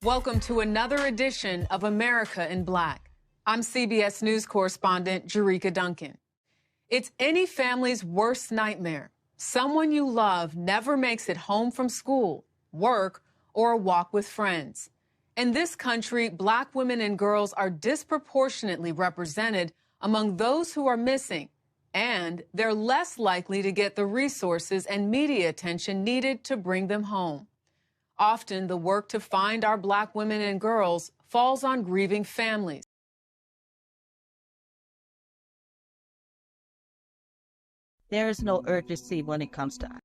Welcome to another edition of America in Black. I'm CBS News correspondent Jerika Duncan. It's any family's worst nightmare. Someone you love never makes it home from school, work, or a walk with friends. In this country, Black women and girls are disproportionately represented among those who are missing, and they're less likely to get the resources and media attention needed to bring them home. Often, the work to find our Black women and girls falls on grieving families. There is no urgency when it comes to us.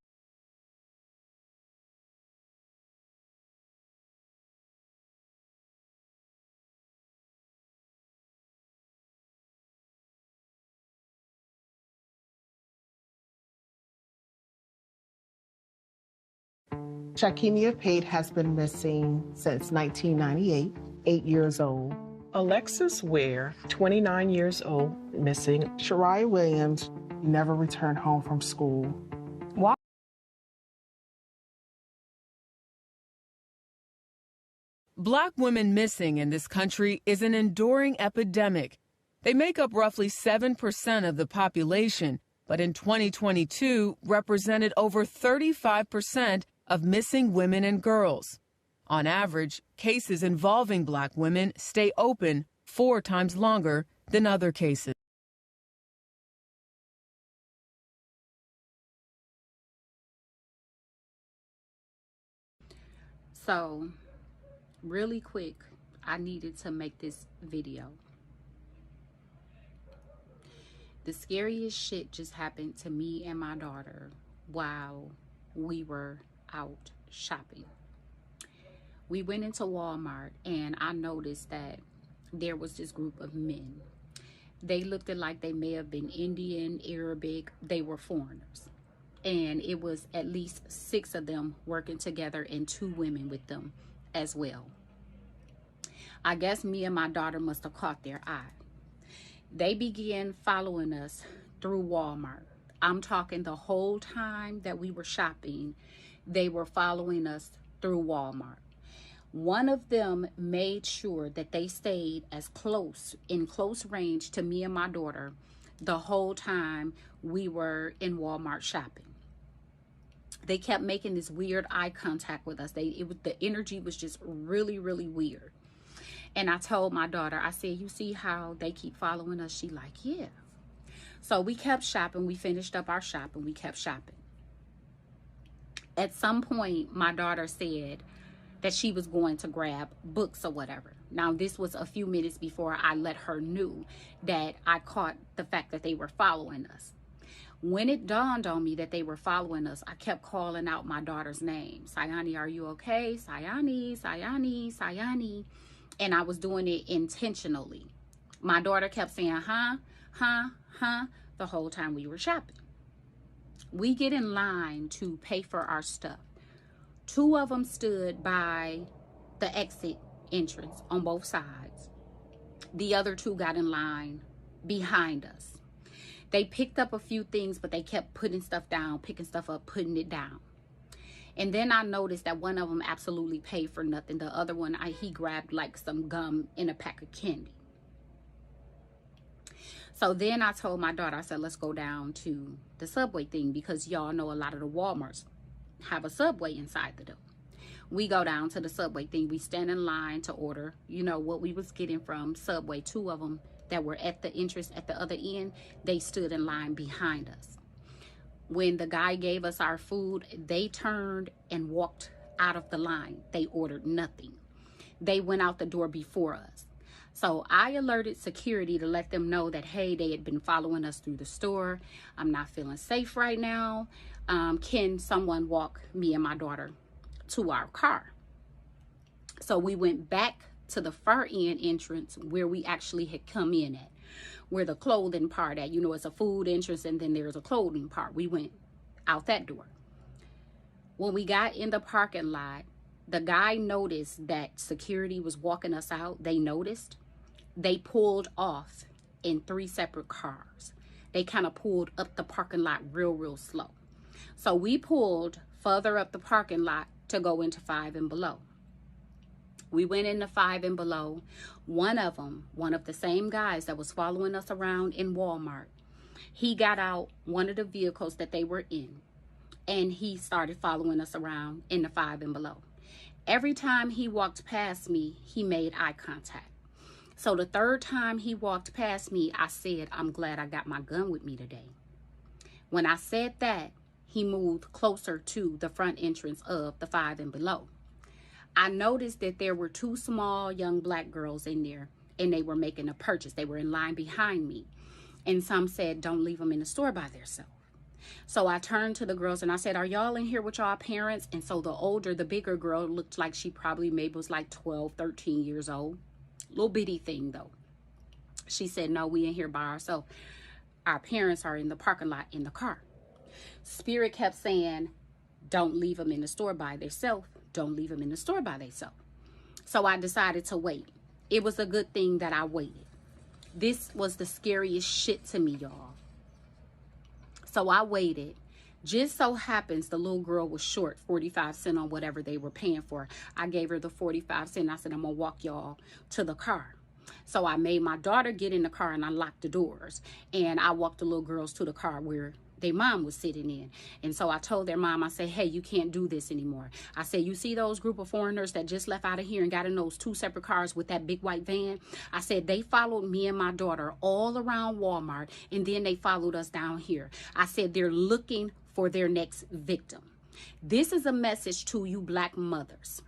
Shakimia Pate has been missing since 1998, 8 years old. Alexis Ware, 29 years old, missing. Shariah Williams never returned home from school. Why? Black women missing in this country is an enduring epidemic. They make up roughly 7% of the population, but in 2022 represented over 35% of missing women and girls. On average, cases involving Black women stay open 4 times longer than other cases. So, really quick, I needed to make this video. The scariest shit just happened to me and my daughter while we were out shopping. We went into Walmart and I noticed that there was this group of men. They looked like they may have been Indian, Arabic, they were foreigners. And it was at least 6 of them working together and 2 women with them as well. I guess me and my daughter must have caught their eye. They began following us through Walmart. I'm talking the whole time that we were shopping, they were following us through Walmart. One of them made sure that they stayed in close range to me and my daughter the whole time we were in Walmart shopping. They kept making this weird eye contact with us. The energy was just really, really weird. And I told my daughter, I said, you see how they keep following us? She like, yeah. So we kept shopping. We finished up our shopping. We kept shopping. At some point, my daughter said that she was going to grab books or whatever. Now, this was a few minutes before I let her know that I caught the fact that they were following us. When it dawned on me that they were following us, I kept calling out my daughter's name. Sayani, are you okay? Sayani, Sayani, Sayani. And I was doing it intentionally. My daughter kept saying, huh, huh, huh, the whole time we were shopping. We get in line to pay for our stuff. 2 of them stood by the exit entrance on both sides. The other 2 got in line behind us. They picked up a few things, but they kept putting stuff down, picking stuff up, putting it down. And then I noticed that one of them absolutely paid for nothing. The other one, he grabbed like some gum and a pack of candy. So then I told my daughter, I said, let's go down to the Subway thing, because y'all know a lot of the Walmarts have a Subway inside the door. We go down to the Subway thing. We stand in line to order, what we was getting from Subway. 2 of them that were at the entrance at the other end, they stood in line behind us. When the guy gave us our food, they turned and walked out of the line. They ordered nothing. They went out the door before us. So I alerted security to let them know that, hey, they had been following us through the store. I'm not feeling safe right now. Can someone walk me and my daughter to our car? So we went back to the far end entrance where we actually had come in at, where the clothing part at, it's a food entrance and then there's a clothing part. We went out that door. When we got in the parking lot, the guy noticed that security was walking us out. They noticed. They pulled off in 3 separate cars. They kind of pulled up the parking lot real slow. So we pulled further up the parking lot to go into 5 and below. We went into Five and Below. One of the same guys that was following us around in Walmart, he got out one of the vehicles that they were in, and he started following us around in the Five and Below. Every time he walked past me, he made eye contact. So the third time he walked past me, I said, I'm glad I got my gun with me today. When I said that, he moved closer to the front entrance of the Five and Below. I noticed that there were two small young black girls in there, and they were making a purchase. They were in line behind me. And some said, don't leave them in the store by themselves. So I turned to the girls and I said, are y'all in here with y'all parents? And so the bigger girl looked like she probably maybe was like 12, 13 years old. Little bitty thing though. She said, no, we in here by ourselves. Our parents are in the parking lot in the car. Spirit kept saying, don't leave them in the store by themselves. Don't leave them in the store by themselves. So I decided to wait. It was a good thing that I waited. This was the scariest shit to me, y'all. So I waited. Just so happens the little girl was short 45 cents on whatever they were paying for. I gave her the 45 cents. I said, I'm going to walk y'all to the car. So I made my daughter get in the car and I locked the doors. And I walked the little girls to the car where their mom was sitting in. And so I told their mom, I said, hey, you can't do this anymore. I said, you see those group of foreigners that just left out of here and got in those two separate cars with that big white van? I said, they followed me and my daughter all around Walmart, and then they followed us down here. I said, they're looking for their next victim. This is a message to you black mothers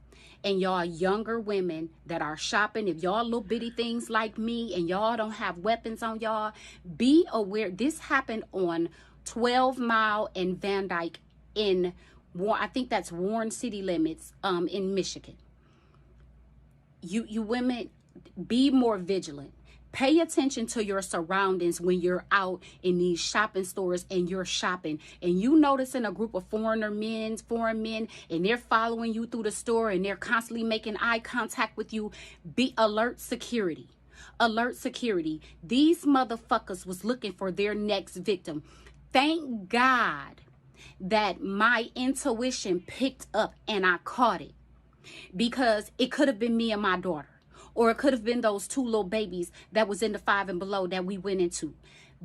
and y'all younger women that are shopping. If y'all little bitty things like me and y'all don't have weapons on y'all, be aware. This happened on 12 Mile and Van Dyke in, I think that's Warren city limits in Michigan. You women, be more vigilant. Pay attention to your surroundings when you're out in these shopping stores and you're shopping and you noticing a group of foreign men, and they're following you through the store and they're constantly making eye contact with you. Be alert security. Alert security. These motherfuckers was looking for their next victim. Thank God that my intuition picked up and I caught it, because it could have been me and my daughter, or it could have been those two little babies that was in the Five and Below that we went into.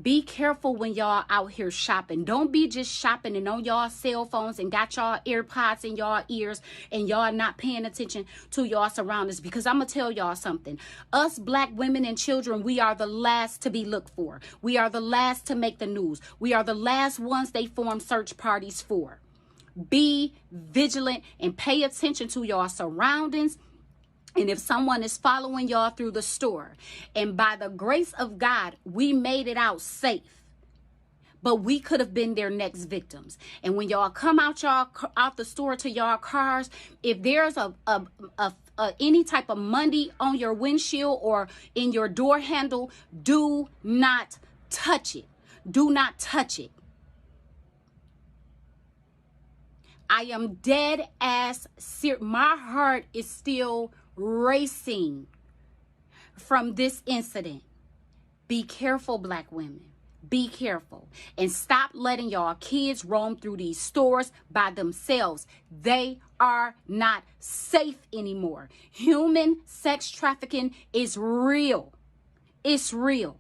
Be careful when y'all out here shopping. Don't be just shopping and on y'all cell phones and got y'all AirPods in y'all ears and y'all not paying attention to y'all surroundings. Because I'm going to tell y'all something. Us black women and children, we are the last to be looked for. We are the last to make the news. We are the last ones they form search parties for. Be vigilant and pay attention to y'all surroundings. And if someone is following y'all through the store, and by the grace of God, we made it out safe, but we could have been their next victims. And when y'all come out the store to y'all cars, if there's any type of money on your windshield or in your door handle, do not touch it. Do not touch it. I am dead ass serious. My heart is still racing from this incident. Be careful, black women. Be careful. And stop letting y'all kids roam through these stores by themselves. They are not safe anymore. Human sex trafficking is real. It's real.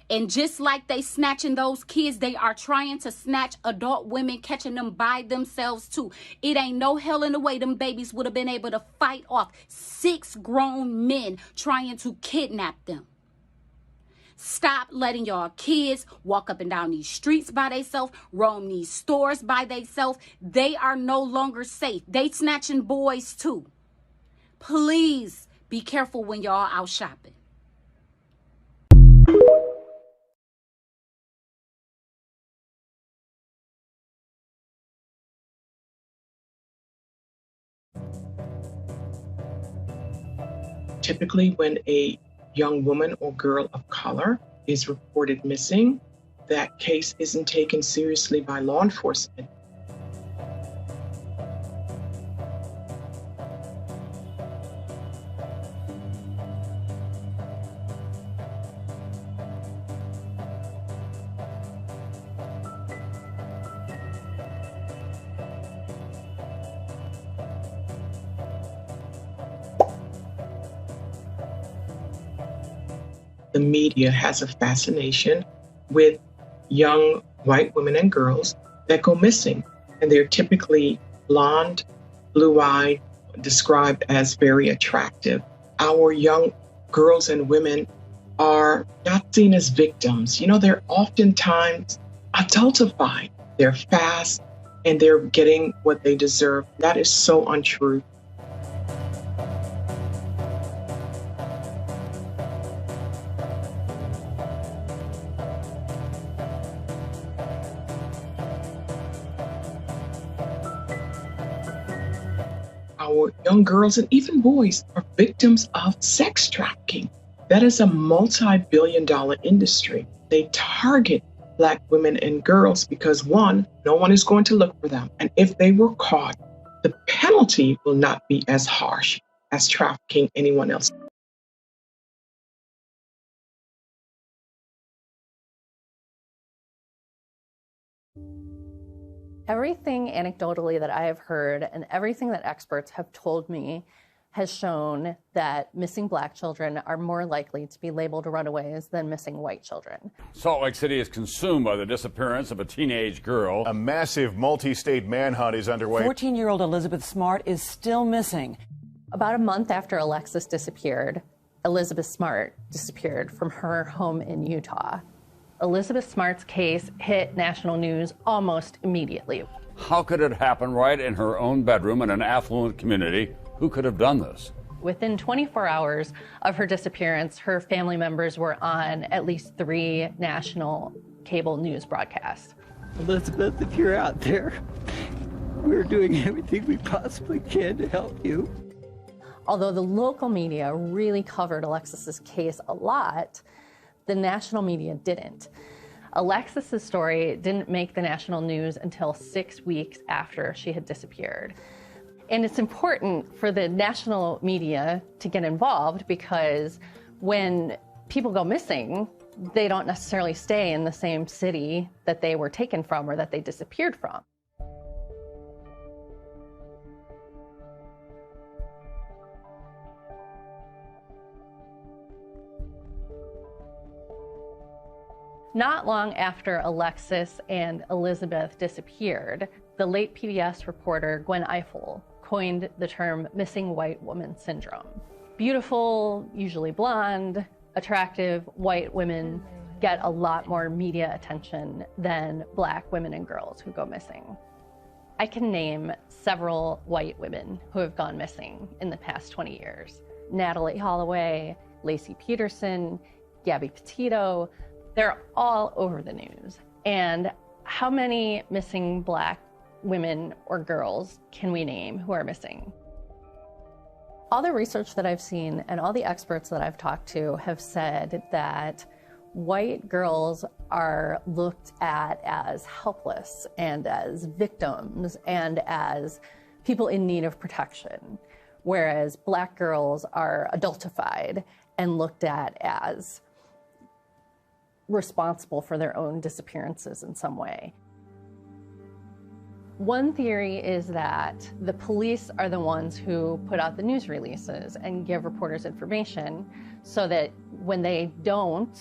And just like they snatching those kids, they are trying to snatch adult women, catching them by themselves too. It ain't no hell in the way them babies would have been able to fight off 6 grown men trying to kidnap them. Stop letting y'all kids walk up and down these streets by themselves, roam these stores by themselves. They are no longer safe. They snatching boys too. Please be careful when y'all out shopping. Typically, when a young woman or girl of color is reported missing, that case isn't taken seriously by law enforcement. the media has a fascination with young white women and girls that go missing. And they're typically blonde, blue-eyed, described as very attractive. Our young girls and women are not seen as victims. They're oftentimes adultified. They're fast and they're getting what they deserve. That is so untrue. Our young girls and even boys are victims of sex trafficking. That is a multi-billion-dollar industry. They target Black women and girls because, one, no one is going to look for them. And if they were caught, the penalty will not be as harsh as trafficking anyone else. Everything anecdotally that I have heard and everything that experts have told me has shown that missing Black children are more likely to be labeled runaways than missing white children. Salt Lake City is consumed by the disappearance of a teenage girl. A massive multi-state manhunt is underway. 14-year-old Elizabeth Smart is still missing. About a month after Alexis disappeared, Elizabeth Smart disappeared from her home in Utah. Elizabeth Smart's case hit national news almost immediately. How could it happen right in her own bedroom in an affluent community? Who could have done this? Within 24 hours of her disappearance, her family members were on at least 3 national cable news broadcasts. Elizabeth, if you're out there, we're doing everything we possibly can to help you. Although the local media really covered Alexis's case a lot, the national media didn't. Alexis's story didn't make the national news until 6 weeks after she had disappeared. And it's important for the national media to get involved because when people go missing, they don't necessarily stay in the same city that they were taken from or that they disappeared from. Not long after Alexis and Elizabeth disappeared, the late PBS reporter Gwen Ifill coined the term missing white woman syndrome. Beautiful, usually blonde, attractive white women get a lot more media attention than Black women and girls who go missing. I can name several white women who have gone missing in the past 20 years. Natalie Holloway, Lacey Peterson, Gabby Petito. They're all over the news. And how many missing Black women or girls can we name who are missing? All the research that I've seen and all the experts that I've talked to have said that white girls are looked at as helpless and as victims and as people in need of protection, whereas Black girls are adultified and looked at as responsible for their own disappearances in some way. One theory is that the police are the ones who put out the news releases and give reporters information so that when they don't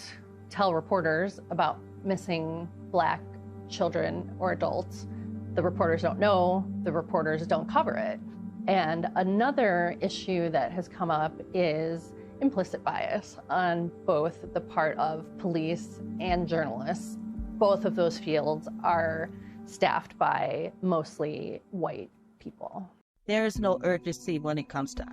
tell reporters about missing Black children or adults, the reporters don't know, the reporters don't cover it. And another issue that has come up is implicit bias on both the part of police and journalists. Both of those fields are staffed by mostly white people. There is no urgency when it comes to